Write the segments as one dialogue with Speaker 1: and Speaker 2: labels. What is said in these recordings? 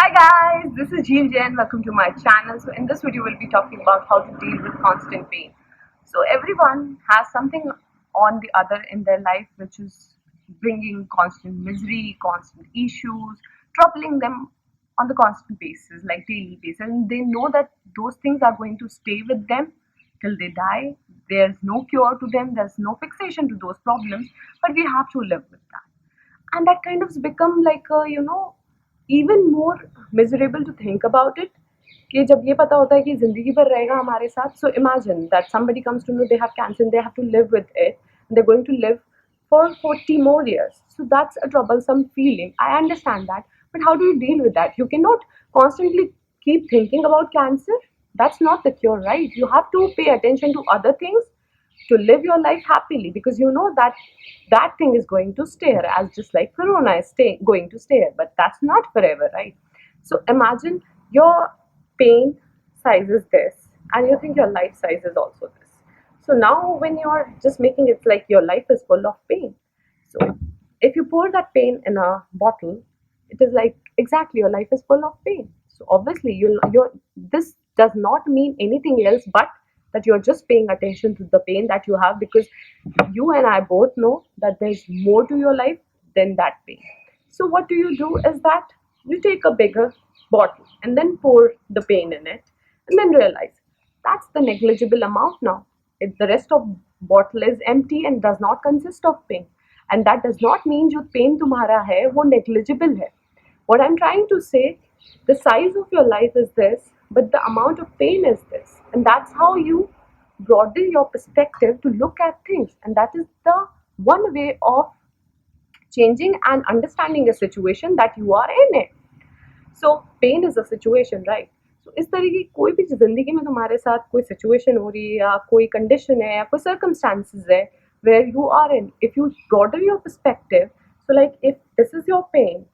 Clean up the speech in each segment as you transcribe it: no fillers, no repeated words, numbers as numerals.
Speaker 1: Hi guys, this is Jheel Jain. Welcome to my channel. So in this video, we'll be talking about how to deal with constant pain. So everyone has something on the other in their life which is bringing constant misery, constant issues, troubling them on the constant basis, like daily basis. And they know that those things are going to stay with them till they die. There's no cure to them. There's no fixation to those problems, but we have to live with that. And that kind of become like a even more miserable to think about it कि जब ये पता होता है कि जिंदगी भर रहेगा हमारे साथ. So imagine that somebody comes to know they have cancer and they have to live with it. They're going to live for 40 more years. So that's a troublesome feeling. I understand that, but how do you deal with that? You cannot constantly keep thinking about cancer. That's not the cure, right? You have to pay attention to other things to live your life happily, because you know that that thing is going to stay here, as just like corona is going to stay here, but that's not forever, right? So imagine your pain size is this and you think your life size is also this. So now when you're just making it like your life is full of pain, so if you pour that pain in a bottle, it is like exactly your life is full of pain. So obviously you're this does not mean anything else but that you're just paying attention to the pain that you have, because you and I both know that there's more to your life than that pain. So what you do is that you take a bigger bottle and then pour the pain in it, and then realize that's the negligible amount now. If the rest of bottle is empty and does not consist of pain, and that does not mean जो pain तुम्हारा है वो negligible है. What I'm trying to say, the size of your life is this, but the amount of pain is this. And that's how you broaden your perspective to look at things. And that is the one way of changing and understanding a situation that you are in it. So pain is a situation, right? So इस तरह की कोई भी जिंदगी में तुम्हारे साथ कोई सिचुएशन हो रही है या कोई कंडीशन है या कोई सर्कमस्टांसिस है where you are in, if you broaden your perspective, so like if this is your pain,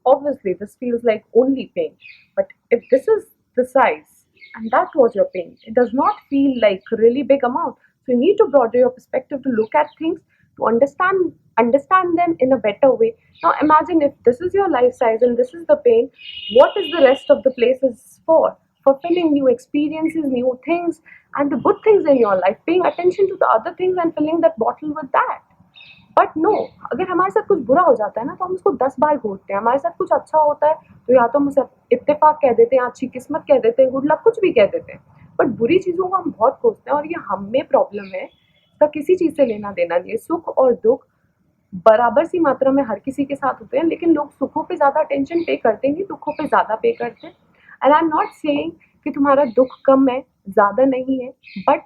Speaker 1: obviously this feels like only pain, but if this is the size and that was your pain, it does not feel like really big amount. So you need to broaden your perspective to look at things, to understand them in a better way. Now imagine if this is your life size and this is the pain, what is the rest of the places for filling new experiences, new things, and the good things in your life, paying attention to the other things and filling that bottle with that. But no, अगर हमारे साथ कुछ बुरा हो जाता है ना तो हम उसको 10 बार घोटते हैं. हमारे साथ कुछ अच्छा होता है तो या तो हम उसे इत्तेफाक कह देते हैं, अच्छी किस्मत कह देते हैं, गुड लक, कुछ भी कह देते हैं. बट बुरी चीज़ों को हम बहुत खोजते हैं और ये हम में प्रॉब्लम है. इसका किसी चीज़ से लेना देना नहीं है. सुख और दुख बराबर सी मात्रा में हर किसी के साथ होते हैं, लेकिन लोग सुखों पे ज़्यादा अटेंशन पे करते नहीं, दुखों पे ज़्यादा पे करते हैं. And I am not saying कि तुम्हारा दुख कम है, ज़्यादा नहीं है, बट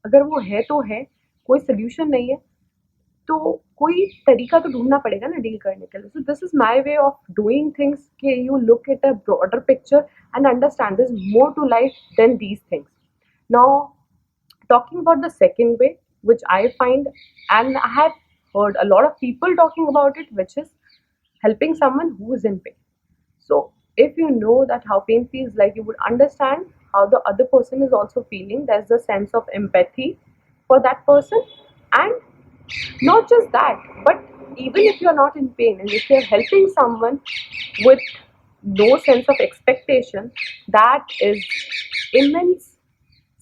Speaker 1: अगर वो है तो है, कोई सोल्यूशन नहीं है तो कोई तरीका तो ढूंढना पड़ेगा ना डील करने के लिए. So this is my way of doing things कि you look at a broader picture and understand this more to life than these things. Now talking about the second way, which I find, and I have heard a lot of people talking about it, which is helping someone who is in pain. So if you know that how pain feels like, you would understand how the other person is also feeling. There's a sense of empathy for that person. And not just that, but even if you're not in pain and if you're helping someone with no sense of expectation, that is immense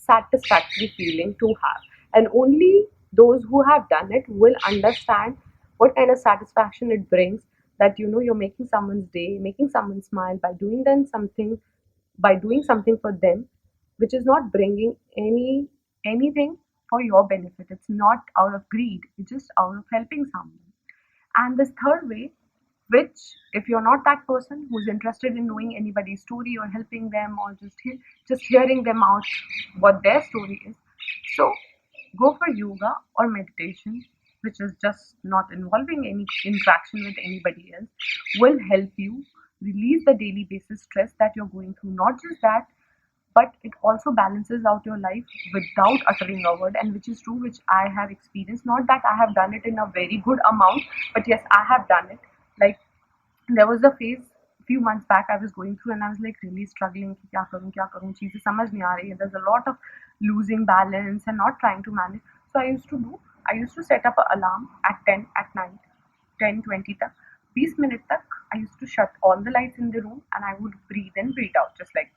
Speaker 1: satisfactory feeling to have. And only those who have done it will understand what kind of satisfaction it brings, that you know you're making someone's day, making someone smile by doing them something, by doing something for them which is not bringing anything for your benefit. It's not out of greed, it's just out of helping someone. And this third way, which if you're not that person who's interested in knowing anybody's story or helping them or just hearing them out what their story is, so go for yoga or meditation, which is just not involving any interaction with anybody else, will help you release the daily basis stress that you're going through. Not just that, but it also balances out your life without uttering a word, and which is true, which I have experienced. Not that I have done it in a very good amount, but yes, I have done it. Like there was a phase few months back I was going through, and I was like really struggling कि क्या करूँ, चीज़ें समझ नहीं आ रही है. There's a lot of losing balance and not trying to manage. So I used to set up an alarm at 10 at night, 10:20 तक, 20 minute तक I used to shut all the lights in the room and I would breathe in, breathe out, just like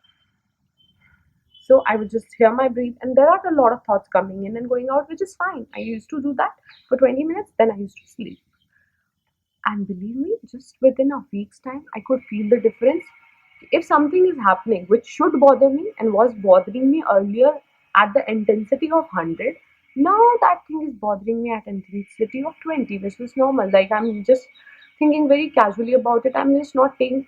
Speaker 1: so. I would just hear my breathe, and there are a lot of thoughts coming in and going out, which is fine. I used to do that for 20 minutes, then I used to sleep. And believe me, just within a week's time, I could feel the difference. If something is happening which should bother me and was bothering me earlier at the intensity of 100, now that thing is bothering me at intensity of 20, which was normal. Like I'm just thinking very casually about it. I'm just not taking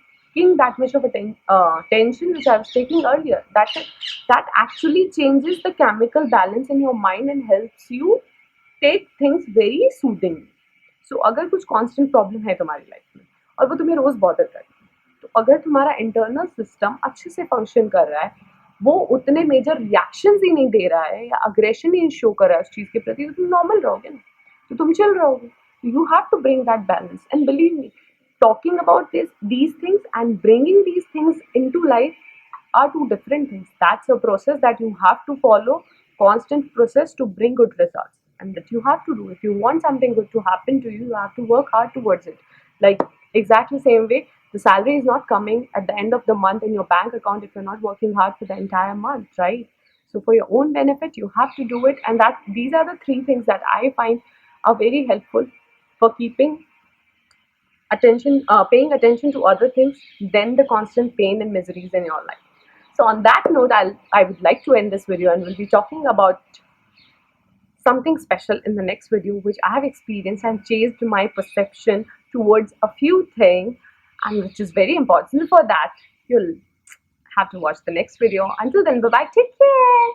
Speaker 1: that much of attention which I was taking earlier. That actually changes the chemical balance in your mind and helps you take things very soothingly. सो अगर कुछ constant problem है तुम्हारी life में और वो तुम्हें रोज bother कर रही है, तो अगर तुम्हारा इंटरनल सिस्टम अच्छे से फंक्शन कर रहा है, वो उतने मेजर रिएक्शंस ही नहीं दे रहा है या अग्रेशन ही शो कर रहा है उस चीज के प्रति, तो तुम नॉर्मल रहोगे ना, तो तुम चिल रहोगे. You have to bring that balance and believe me, talking about these things and bringing these things into life are two different things. That's a process that you have to follow, constant process to bring good results, and that you have to do. If you want something good to happen to you, you have to work hard towards it. Like exactly same way, the salary is not coming at the end of the month in your bank account if you're not working hard for the entire month, right? So for your own benefit, you have to do it, and that these are the three things that I find are very helpful for keeping paying attention to other things than the constant pain and miseries in your life. So on that note, I would like to end this video, and we'll be talking about something special in the next video, which I have experienced and changed my perception towards a few things, and which is very important. For that, you'll have to watch the next video. Until then, bye bye. Take care.